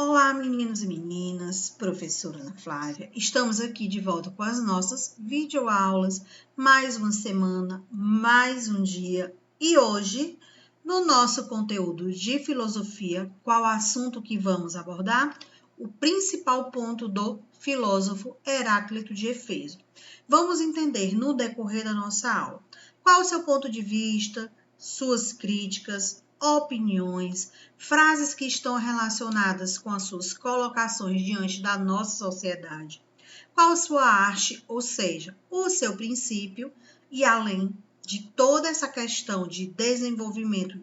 Olá, meninos e meninas, professora Ana Flávia. Estamos aqui de volta com as nossas videoaulas, mais uma semana, mais um dia. E hoje, no nosso conteúdo de filosofia, qual assunto que vamos abordar? O principal ponto do filósofo Heráclito de Éfeso. Vamos entender no decorrer da nossa aula qual o seu ponto de vista, suas críticas, opiniões, frases que estão relacionadas com as suas colocações diante da nossa sociedade, qual a sua arte, ou seja, o seu princípio, e além de toda essa questão de desenvolvimento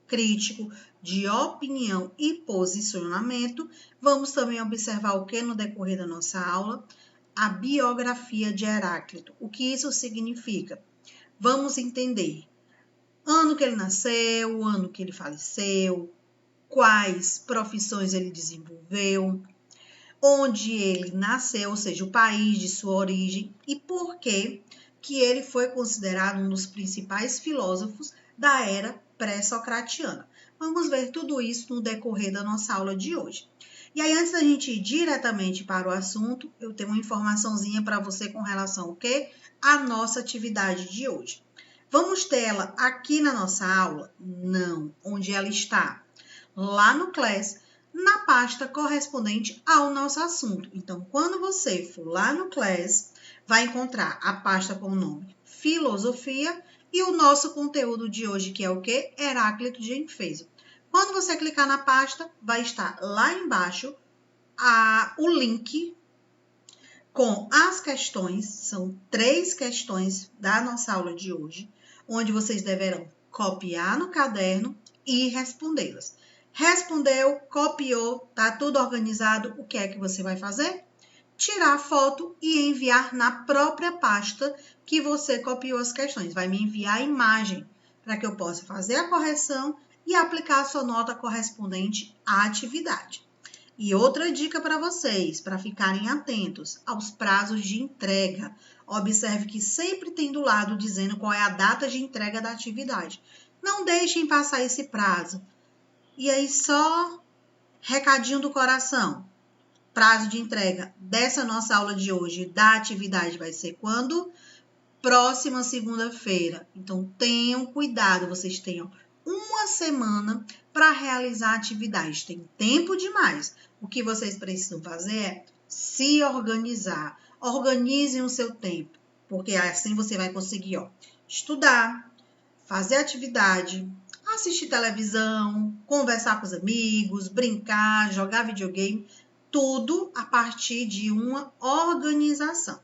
crítico, de opinião e posicionamento, vamos também observar o que no decorrer da nossa aula? A biografia de Heráclito. O que isso significa? Vamos entender ano que ele nasceu, o ano que ele faleceu, quais profissões ele desenvolveu, onde ele nasceu, ou seja, o país de sua origem e por que ele foi considerado um dos principais filósofos da era pré-socratiana. Vamos ver tudo isso no decorrer da nossa aula de hoje. E aí, antes da gente ir diretamente para o assunto, eu tenho uma informaçãozinha para você com relação ao quê? A nossa atividade de hoje. Vamos tê-la aqui na nossa aula? Não. Onde ela está? Lá no Class, na pasta correspondente ao nosso assunto. Então, quando você for lá no Class, vai encontrar a pasta com o nome Filosofia e o nosso conteúdo de hoje, que é o quê? Heráclito de Éfeso. Quando você clicar na pasta, vai estar lá embaixo o link com as questões, são 3 questões da nossa aula de hoje, onde vocês deverão copiar no caderno e respondê-las. Respondeu, copiou, tá tudo organizado, o que é que você vai fazer? Tirar a foto e enviar na própria pasta que você copiou as questões. Vai me enviar a imagem para que eu possa fazer a correção e aplicar a sua nota correspondente à atividade. E outra dica para vocês, para ficarem atentos aos prazos de entrega. Observe que sempre tem do lado dizendo qual é a data de entrega da atividade. Não deixem passar esse prazo. E aí, só recadinho do coração. Prazo de entrega dessa nossa aula de hoje, da atividade, vai ser quando? Próxima segunda-feira. Então, tenham cuidado, vocês tenham uma semana para realizar a atividade. Tem tempo demais. O que vocês precisam fazer é se organizar. Organizem o seu tempo, porque assim você vai conseguir estudar, fazer atividade, assistir televisão, conversar com os amigos, brincar, jogar videogame, tudo a partir de uma organização.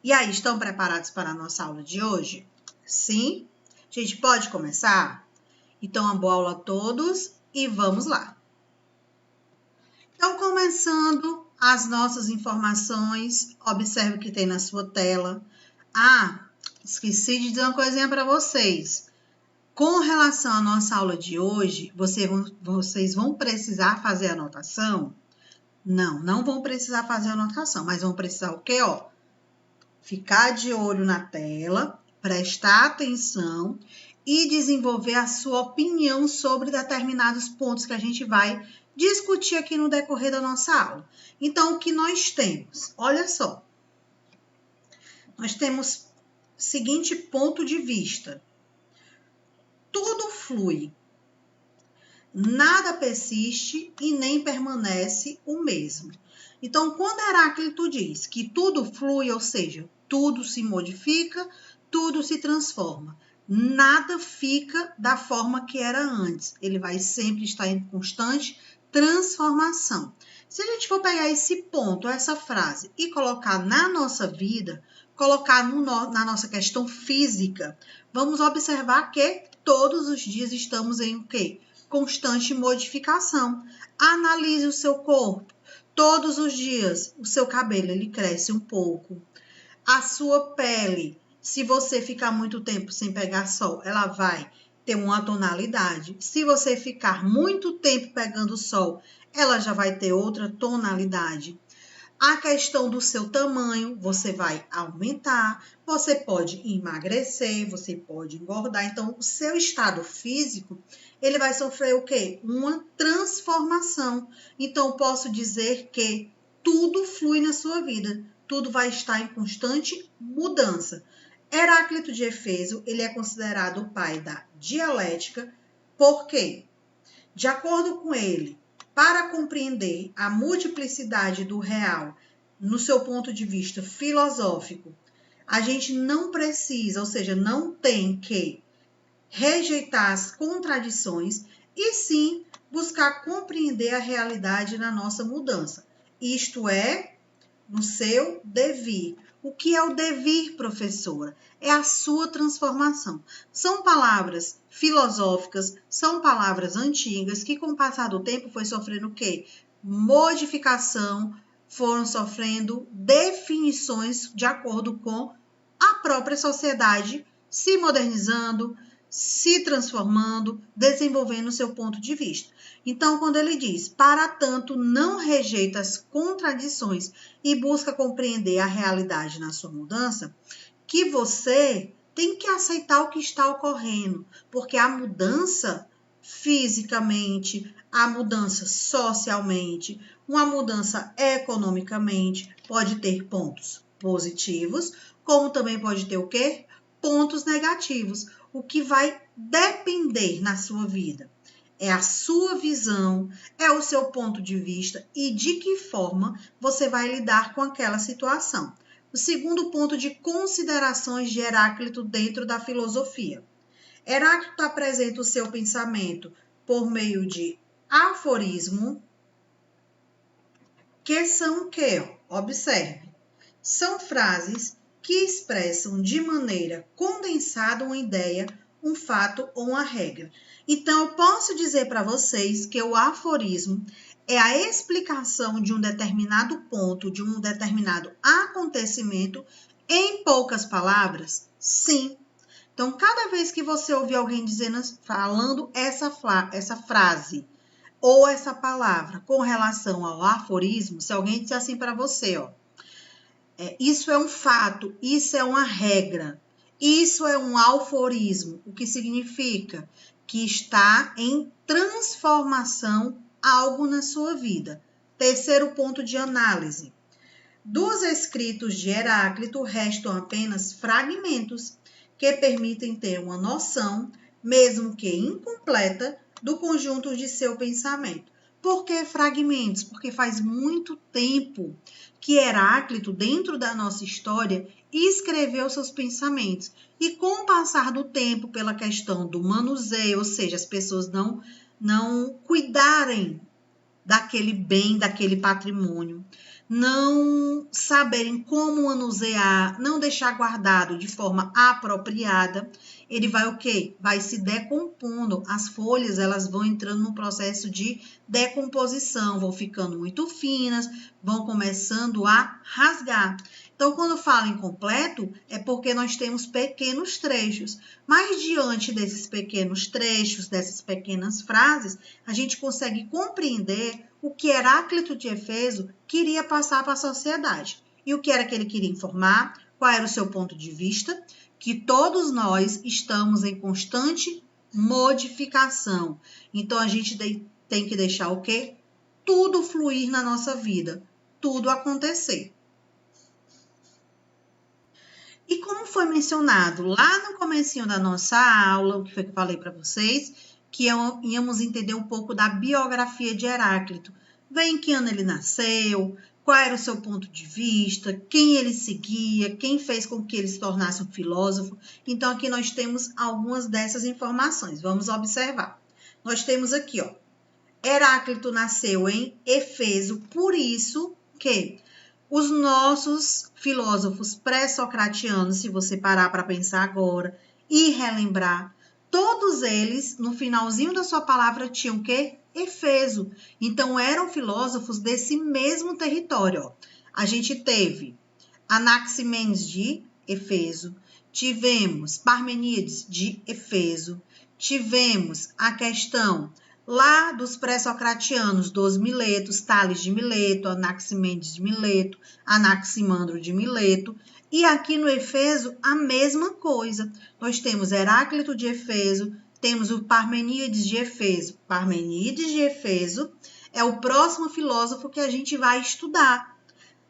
E aí, estão preparados para a nossa aula de hoje? Sim? A gente pode começar? Então, uma boa aula a todos e vamos lá. Então, começando as nossas informações, observe o que tem na sua tela. Esqueci de dizer uma coisinha para vocês. Com relação à nossa aula de hoje, vocês vão precisar fazer anotação? Não vão precisar fazer anotação, mas vão precisar o quê? Ficar de olho na tela, prestar atenção e desenvolver a sua opinião sobre determinados pontos que a gente vai discutir aqui no decorrer da nossa aula. Então, o que nós temos? Olha só. Nós temos o seguinte ponto de vista. Tudo flui. Nada persiste e nem permanece o mesmo. Então, quando Heráclito diz que tudo flui, ou seja, tudo se modifica, tudo se transforma. Nada fica da forma que era antes. Ele vai sempre estar em constante transformação. Se a gente for pegar esse ponto, essa frase, e colocar na nossa vida, colocar na nossa questão física, vamos observar que todos os dias estamos em o quê? Constante modificação. Analise o seu corpo. Todos os dias, o seu cabelo ele cresce um pouco. A sua pele, se você ficar muito tempo sem pegar sol, ela vai ter uma tonalidade. Se você ficar muito tempo pegando sol, ela já vai ter outra tonalidade. A questão do seu tamanho, você vai aumentar, você pode emagrecer, você pode engordar. Então, o seu estado físico, ele vai sofrer o quê? Uma transformação. Então, posso dizer que tudo flui na sua vida, tudo vai estar em constante mudança. Heráclito de Éfeso, ele é considerado o pai da dialética, porque, de acordo com ele, para compreender a multiplicidade do real no seu ponto de vista filosófico, a gente não precisa, ou seja, não tem que rejeitar as contradições e sim buscar compreender a realidade na nossa mudança. Isto é, no seu devir. O que é o devir, professora? É a sua transformação. São palavras filosóficas, são palavras antigas que, com o passar do tempo, foi sofrendo o quê? Modificação, foram sofrendo definições de acordo com a própria sociedade se modernizando, se transformando, desenvolvendo seu ponto de vista. Então, quando ele diz, para tanto, não rejeita as contradições e busca compreender a realidade na sua mudança, que você tem que aceitar o que está ocorrendo, porque a mudança fisicamente, a mudança socialmente, uma mudança economicamente, pode ter pontos positivos, como também pode ter o quê? Pontos negativos. O que vai depender na sua vida é a sua visão, é o seu ponto de vista e de que forma você vai lidar com aquela situação. O segundo ponto de considerações de Heráclito dentro da filosofia. Heráclito apresenta o seu pensamento por meio de aforismo, que são o quê? Observe. São frases que expressam de maneira condensada uma ideia, um fato ou uma regra. Então, eu posso dizer para vocês que o aforismo é a explicação de um determinado ponto, de um determinado acontecimento em poucas palavras? Sim. Então, cada vez que você ouvir alguém falando essa frase ou essa palavra com relação ao aforismo, se alguém disser assim para você, ó, isso é um fato, isso é uma regra, isso é um aforismo, o que significa que está em transformação algo na sua vida. Terceiro ponto de análise. Dos escritos de Heráclito restam apenas fragmentos que permitem ter uma noção, mesmo que incompleta, do conjunto de seu pensamento. Por que fragmentos? Porque faz muito tempo que Heráclito, dentro da nossa história, escreveu seus pensamentos. E com o passar do tempo, pela questão do manuseio, ou seja, as pessoas não cuidarem daquele bem, daquele patrimônio, não saberem como manusear, não deixar guardado de forma apropriada, ele vai o quê? Vai se decompondo. As folhas, elas vão entrando num processo de decomposição, vão ficando muito finas, vão começando a rasgar. Então, quando fala incompleto, é porque nós temos pequenos trechos. Mas diante desses pequenos trechos, dessas pequenas frases, a gente consegue compreender o que Heráclito de Éfeso queria passar para a sociedade. E o que era que ele queria informar? Qual era o seu ponto de vista? Que todos nós estamos em constante modificação. Então, a gente tem que deixar o quê? Tudo fluir na nossa vida, tudo acontecer. E como foi mencionado lá no comecinho da nossa aula, o que foi que eu falei para vocês, que íamos entender um pouco da biografia de Heráclito. Em que ano ele nasceu, qual era o seu ponto de vista, quem ele seguia, quem fez com que ele se tornasse um filósofo. Então, aqui nós temos algumas dessas informações. Vamos observar. Nós temos aqui, ó, Heráclito nasceu em Éfeso, por isso que os nossos filósofos pré-socratianos, se você parar para pensar agora e relembrar, todos eles, no finalzinho da sua palavra, tinham o quê? Efeso. Então, eram filósofos desse mesmo território. Ó. A gente teve Anaximenes de Éfeso, tivemos Parmenides de Éfeso, tivemos a questão lá dos pré-socratianos, dos Miletos, Tales de Mileto, Anaximenes de Mileto, Anaximandro de Mileto. E aqui no Efeso, a mesma coisa. Nós temos Heráclito de Efeso, temos o Parmeníades de Efeso. Parmeníades de Efeso é o próximo filósofo que a gente vai estudar.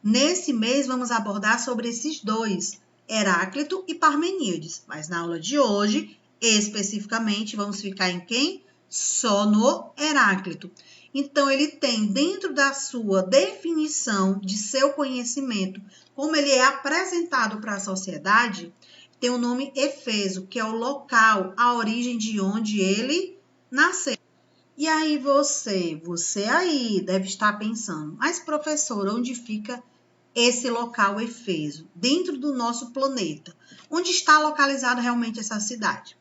Nesse mês, vamos abordar sobre esses dois, Heráclito e Parmeníades. Mas na aula de hoje, especificamente, vamos ficar em quem? Só no Heráclito. Então, ele tem dentro da sua definição de seu conhecimento, como ele é apresentado para a sociedade, tem o nome Efeso, que é o local, a origem de onde ele nasceu. E aí você aí deve estar pensando, mas professor, onde fica esse local Efeso? Dentro do nosso planeta. Onde está localizada realmente essa cidade?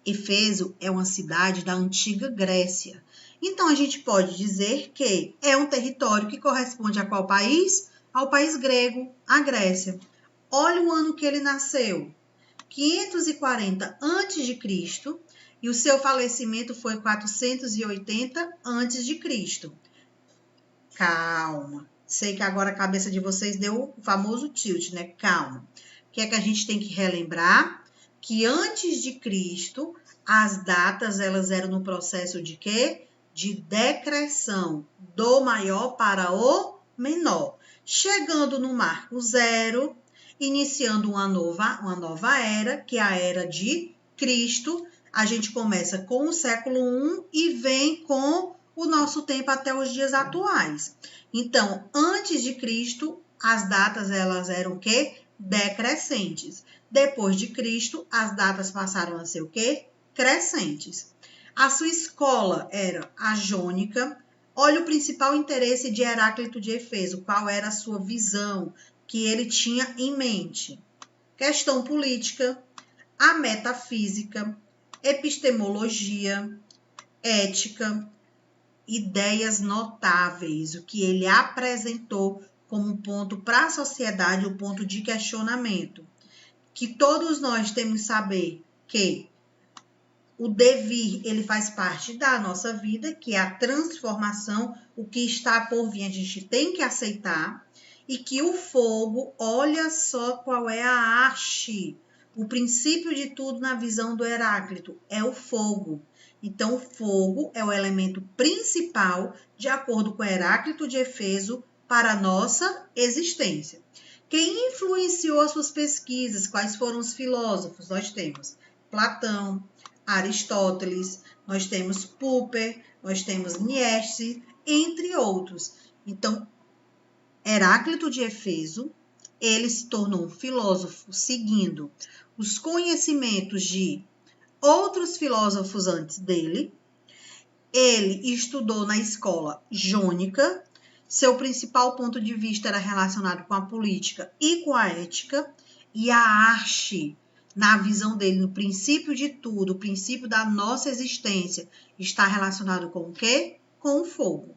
Efeso é uma cidade da antiga Grécia. Então, a gente pode dizer que é um território que corresponde a qual país? Ao país grego, a Grécia. Olha o ano que ele nasceu, 540 a.C., e o seu falecimento foi 480 a.C. Calma. Sei que agora a cabeça de vocês deu o famoso tilt, né? Calma. O que é que a gente tem que relembrar? Que antes de Cristo, as datas elas eram no processo de quê? De decreção do maior para o menor. Chegando no marco zero, iniciando uma nova era, que é a era de Cristo. A gente começa com o século I e vem com o nosso tempo até os dias atuais. Então, antes de Cristo, as datas elas eram o quê? Decrescentes. Depois de Cristo, as datas passaram a ser o quê? Crescentes. A sua escola era a jônica. Olha o principal interesse de Heráclito de Efeso, qual era a sua visão que ele tinha em mente. Questão política, a metafísica, epistemologia, ética, ideias notáveis, o que ele apresentou como ponto para a sociedade, o ponto de questionamento. Que todos nós temos que saber que o devir, ele faz parte da nossa vida, que é a transformação, o que está por vir, a gente tem que aceitar, e que o fogo, olha só qual é a arte. O princípio de tudo na visão do Heráclito é o fogo. Então, o fogo é o elemento principal, de acordo com Heráclito de Efeso, para a nossa existência. Quem influenciou as suas pesquisas? Quais foram os filósofos? Nós temos Platão, Aristóteles, nós temos Popper, nós temos Nietzsche, entre outros. Então, Heráclito de Efeso, ele se tornou um filósofo seguindo os conhecimentos de outros filósofos antes dele. Ele estudou na escola jônica. Seu principal ponto de vista era relacionado com a política e com a ética. E a arte, na visão dele, no princípio de tudo, o princípio da nossa existência, está relacionado com o quê? Com o fogo.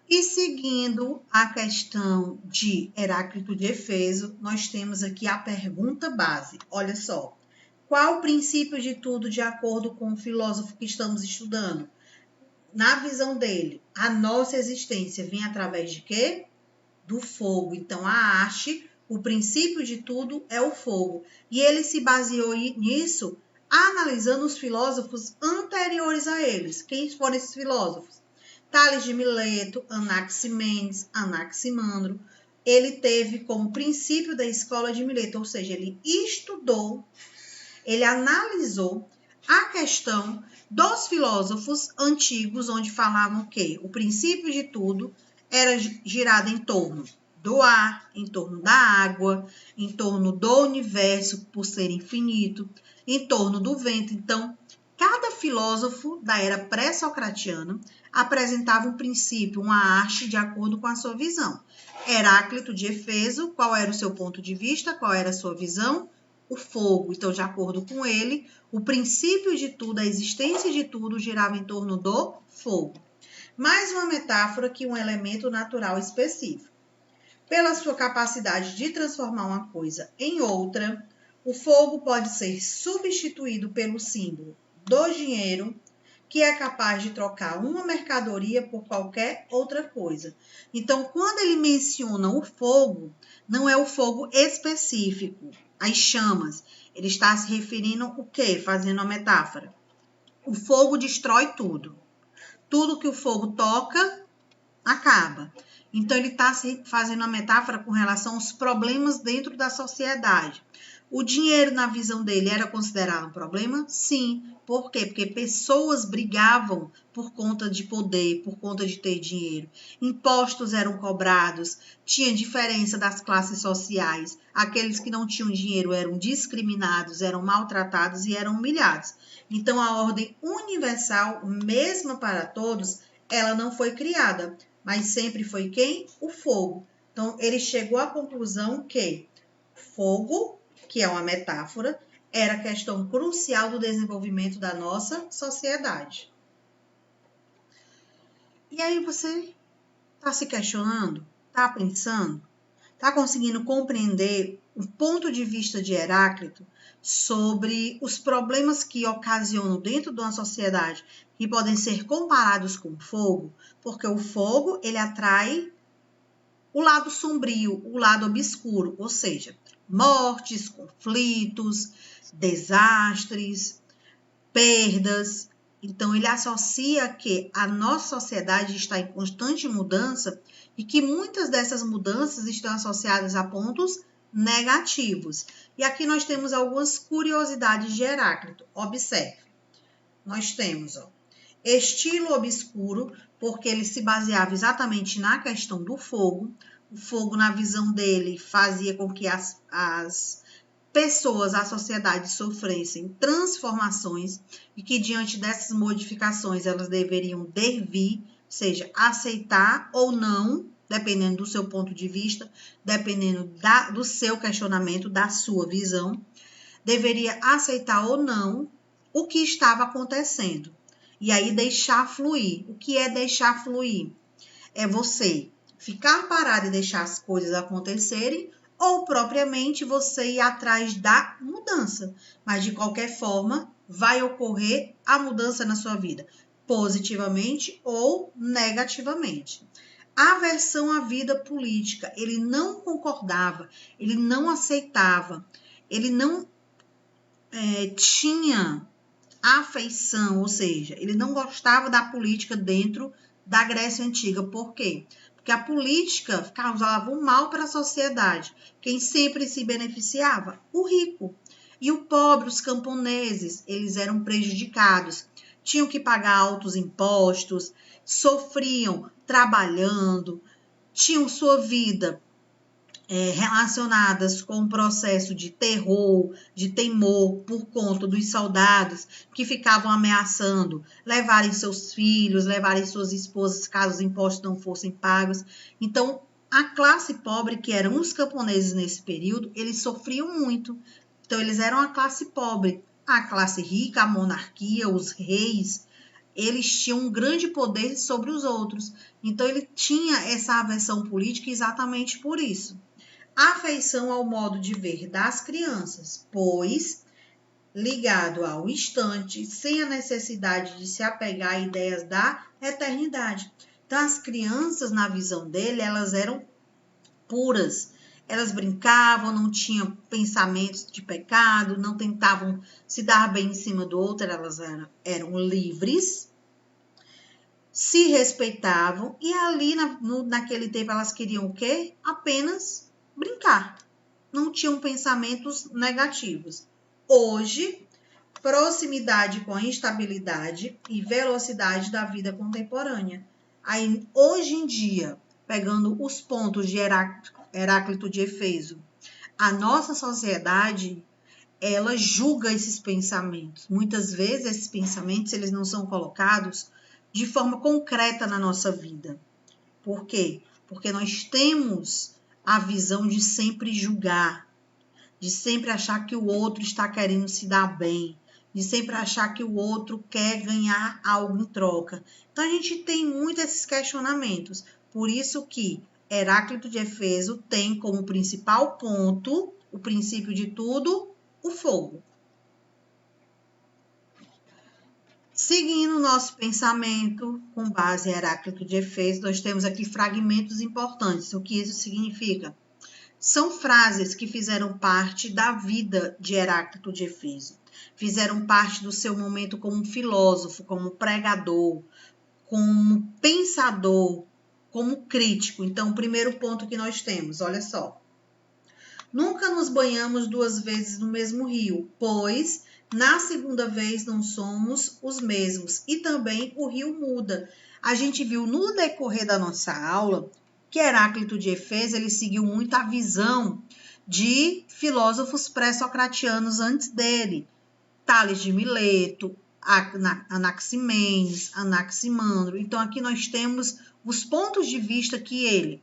E seguindo a questão de Heráclito de Efeso, nós temos aqui a pergunta base. Olha só, qual o princípio de tudo de acordo com o filósofo que estamos estudando? Na visão dele, a nossa existência vem através de quê? Do fogo. Então, a arte, o princípio de tudo é o fogo. E ele se baseou nisso, analisando os filósofos anteriores a eles. Quem foram esses filósofos? Tales de Mileto, Anaximenes, Anaximandro. Ele teve como princípio da escola de Mileto, ou seja, ele estudou, ele analisou a questão dos filósofos antigos, onde falavam que o princípio de tudo era girado em torno do ar, em torno da água, em torno do universo, por ser infinito, em torno do vento. Então, cada filósofo da era pré-socratiana apresentava um princípio, uma arte de acordo com a sua visão. Heráclito de Efeso, qual era o seu ponto de vista, qual era a sua visão? O fogo. Então, de acordo com ele, o princípio de tudo, a existência de tudo, girava em torno do fogo. Mais uma metáfora que um elemento natural específico. Pela sua capacidade de transformar uma coisa em outra, o fogo pode ser substituído pelo símbolo do dinheiro, que é capaz de trocar uma mercadoria por qualquer outra coisa. Então, quando ele menciona o fogo, não é o fogo específico, as chamas. Ele está se referindo o quê? Fazendo uma metáfora. O fogo destrói tudo. Tudo que o fogo toca, acaba. Então, ele está fazendo uma metáfora com relação aos problemas dentro da sociedade. O dinheiro, na visão dele, era considerado um problema? Sim. Por quê? Porque pessoas brigavam por conta de poder, por conta de ter dinheiro. Impostos eram cobrados, tinha diferença das classes sociais. Aqueles que não tinham dinheiro eram discriminados, eram maltratados e eram humilhados. Então, a ordem universal, mesma para todos, ela não foi criada. Mas sempre foi quem? O fogo. Então, ele chegou à conclusão que fogo, que é uma metáfora, era questão crucial do desenvolvimento da nossa sociedade. E aí você está se questionando? Está pensando? Está conseguindo compreender o ponto de vista de Heráclito sobre os problemas que ocasionam dentro de uma sociedade que podem ser comparados com o fogo? Porque o fogo, ele atrai o lado sombrio, o lado obscuro, ou seja, mortes, conflitos, desastres, perdas. Então, ele associa que a nossa sociedade está em constante mudança e que muitas dessas mudanças estão associadas a pontos negativos. E aqui nós temos algumas curiosidades de Heráclito. Observe. Nós temos, estilo obscuro, porque ele se baseava exatamente na questão do fogo. O fogo, na visão dele, fazia com que as pessoas, a sociedade sofressem transformações e que diante dessas modificações elas deveriam devir, ou seja, aceitar ou não, dependendo do seu ponto de vista, dependendo do seu questionamento, da sua visão, deveria aceitar ou não o que estava acontecendo. E aí deixar fluir. O que é deixar fluir? É você ficar parado e deixar as coisas acontecerem, ou propriamente você ir atrás da mudança. Mas de qualquer forma, vai ocorrer a mudança na sua vida, positivamente ou negativamente. Aversão à vida política, ele não concordava, ele não aceitava, ele não tinha afeição, ou seja, ele não gostava da política dentro da Grécia Antiga. Por quê? Porque a política causava um mal para a sociedade. Quem sempre se beneficiava? O rico. E o pobre, os camponeses, eles eram prejudicados. Tinham que pagar altos impostos, sofriam trabalhando, tinham sua vida relacionadas com o processo de terror, de temor por conta dos soldados que ficavam ameaçando levarem seus filhos, levarem suas esposas caso os impostos não fossem pagos. Então, a classe pobre, que eram os camponeses nesse período, eles sofriam muito. Então, eles eram a classe pobre. A classe rica, a monarquia, os reis, eles tinham um grande poder sobre os outros. Então, ele tinha essa aversão política exatamente por isso. Afeição ao modo de ver das crianças, pois ligado ao instante, sem a necessidade de se apegar a ideias da eternidade. Então, as crianças, na visão dele, elas eram puras, elas brincavam, não tinham pensamentos de pecado, não tentavam se dar bem em cima do outro, elas eram livres, se respeitavam e ali naquele tempo elas queriam o quê? Apenas brincar. Não tinham pensamentos negativos. Hoje, proximidade com a instabilidade e velocidade da vida contemporânea. Aí, hoje em dia, pegando os pontos de Heráclito de Éfeso, a nossa sociedade, ela julga esses pensamentos. Muitas vezes, esses pensamentos, eles não são colocados de forma concreta na nossa vida. Por quê? Porque nós temos a visão de sempre julgar, de sempre achar que o outro está querendo se dar bem, de sempre achar que o outro quer ganhar algo em troca. Então, a gente tem muito esses questionamentos. Por isso que Heráclito de Éfeso tem como principal ponto, o princípio de tudo, o fogo. Seguindo o nosso pensamento, com base em Heráclito de Éfeso, nós temos aqui fragmentos importantes. O que isso significa? São frases que fizeram parte da vida de Heráclito de Éfeso. Fizeram parte do seu momento como filósofo, como pregador, como pensador, como crítico. Então, o primeiro ponto que nós temos, olha só. Nunca nos banhamos 2 vezes no mesmo rio, pois na segunda vez não somos os mesmos e também o rio muda. A gente viu no decorrer da nossa aula que Heráclito de Éfeso ele seguiu muito a visão de filósofos pré-socratianos antes dele, Tales de Mileto, Anaximenes, Anaximandro. Então aqui nós temos os pontos de vista que ele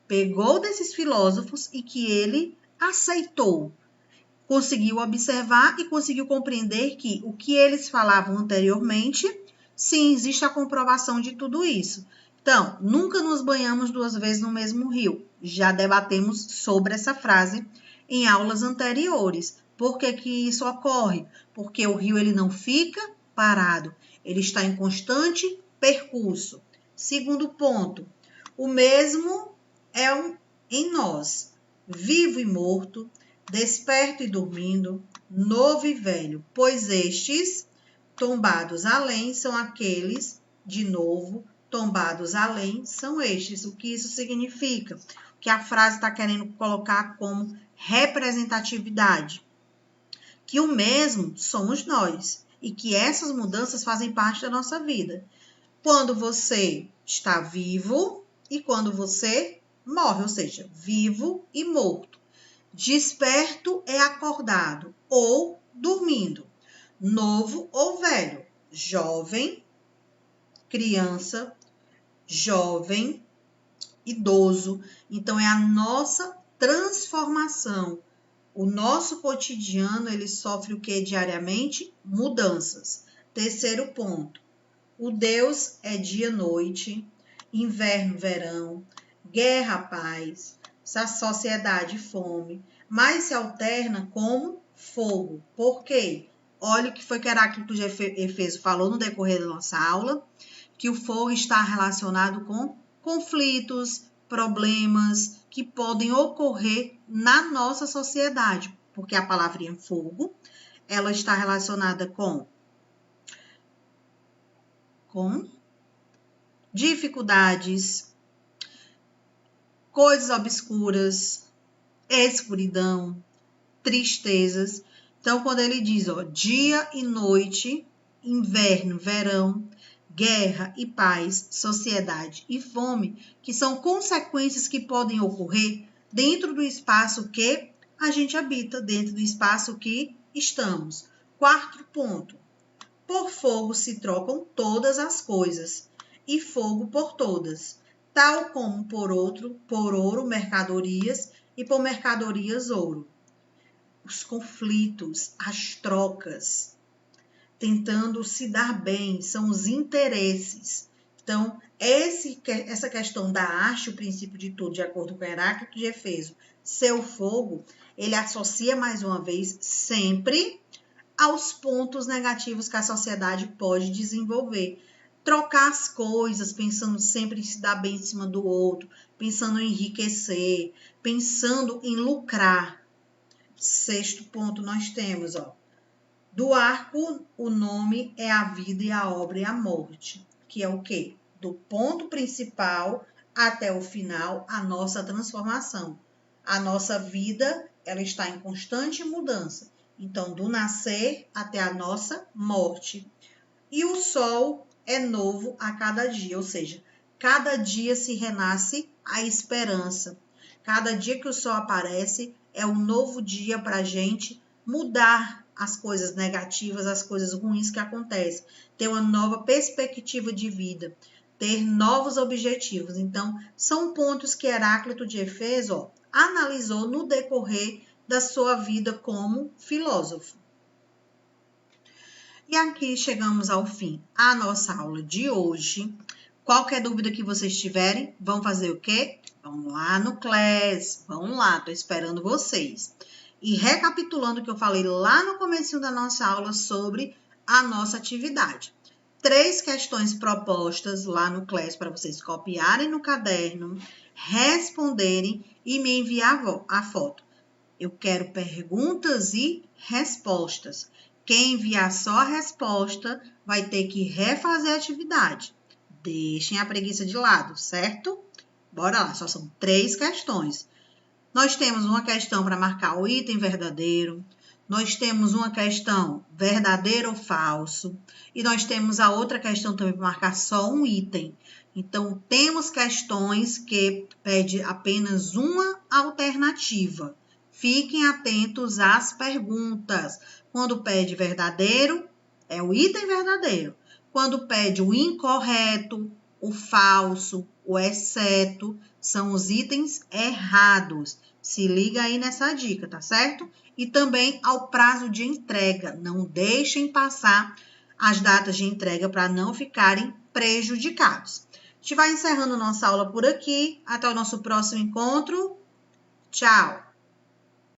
pegou desses filósofos e que ele aceitou, conseguiu observar e conseguiu compreender que o que eles falavam anteriormente, sim, existe a comprovação de tudo isso. Então, nunca nos banhamos 2 vezes no mesmo rio. Já debatemos sobre essa frase em aulas anteriores. Por que que isso ocorre? Porque o rio ele não fica parado, ele está em constante percurso. Segundo ponto, o mesmo é em nós, vivo e morto, desperto e dormindo, novo e velho, pois estes, tombados além, são aqueles, de novo, tombados além, são estes. O que isso significa? Que a frase está querendo colocar como representatividade. Que o mesmo somos nós e que essas mudanças fazem parte da nossa vida. Quando você está vivo e quando você morre, ou seja, vivo e morto. Desperto é acordado ou dormindo. Novo ou velho. Jovem, criança, jovem, idoso. Então, é a nossa transformação. O nosso cotidiano, ele sofre o que diariamente? Mudanças. Terceiro ponto. O Deus é dia e noite, inverno, verão, guerra, paz, sociedade, fome, mas se alterna como fogo. Por quê? Olha o que foi que Heráclito de Éfeso falou no decorrer da nossa aula, que o fogo está relacionado com conflitos, problemas que podem ocorrer na nossa sociedade, porque a palavrinha fogo, ela está relacionada com dificuldades, coisas obscuras, escuridão, tristezas. Então, quando ele diz, ó, dia e noite, inverno, verão, guerra e paz, sociedade e fome, que são consequências que podem ocorrer dentro do espaço que a gente habita, dentro do espaço que estamos. Quarto ponto. Por fogo se trocam todas as coisas, e fogo por todas, tal como por ouro, mercadorias, e por mercadorias, ouro. Os conflitos, as trocas, tentando se dar bem, são os interesses. Então, essa questão da arte, o princípio de tudo, de acordo com Heráclito de Éfeso, seu fogo, ele associa mais uma vez sempre aos pontos negativos que a sociedade pode desenvolver. Trocar as coisas, pensando sempre em se dar bem em cima do outro, pensando em enriquecer, pensando em lucrar. Sexto ponto nós temos, ó. Do arco, o nome é a vida e a obra e a morte, que é o quê? Do ponto principal até o final, a nossa transformação. A nossa vida, ela está em constante mudança. Então, do nascer até a nossa morte. E o sol é novo a cada dia, ou seja, cada dia se renasce a esperança. Cada dia que o sol aparece é um novo dia para a gente mudar as coisas negativas, as coisas ruins que acontecem, ter uma nova perspectiva de vida, ter novos objetivos. Então, são pontos que Heráclito de Éfeso, ó, analisou no decorrer da sua vida como filósofo. E aqui chegamos ao fim a nossa aula de hoje. Qualquer dúvida que vocês tiverem, vão fazer o quê? Vão lá no Class, vão lá, estou esperando vocês. E recapitulando o que eu falei lá no comecinho da nossa aula sobre a nossa atividade. 3 questões propostas lá no Class para vocês copiarem no caderno, responderem e me enviar a foto. Eu quero perguntas e respostas. Quem enviar só a resposta vai ter que refazer a atividade. Deixem a preguiça de lado, certo? Bora lá, só são 3 questões. Nós temos uma questão para marcar o item verdadeiro. Nós temos uma questão verdadeiro ou falso. E nós temos a outra questão também para marcar só um item. Então, temos questões que pedem apenas uma alternativa. Fiquem atentos às perguntas. Quando pede verdadeiro, é o item verdadeiro. Quando pede o incorreto, o falso, o exceto, são os itens errados. Se liga aí nessa dica, tá certo? E também ao prazo de entrega. Não deixem passar as datas de entrega para não ficarem prejudicados. A gente vai encerrando nossa aula por aqui. Até o nosso próximo encontro. Tchau!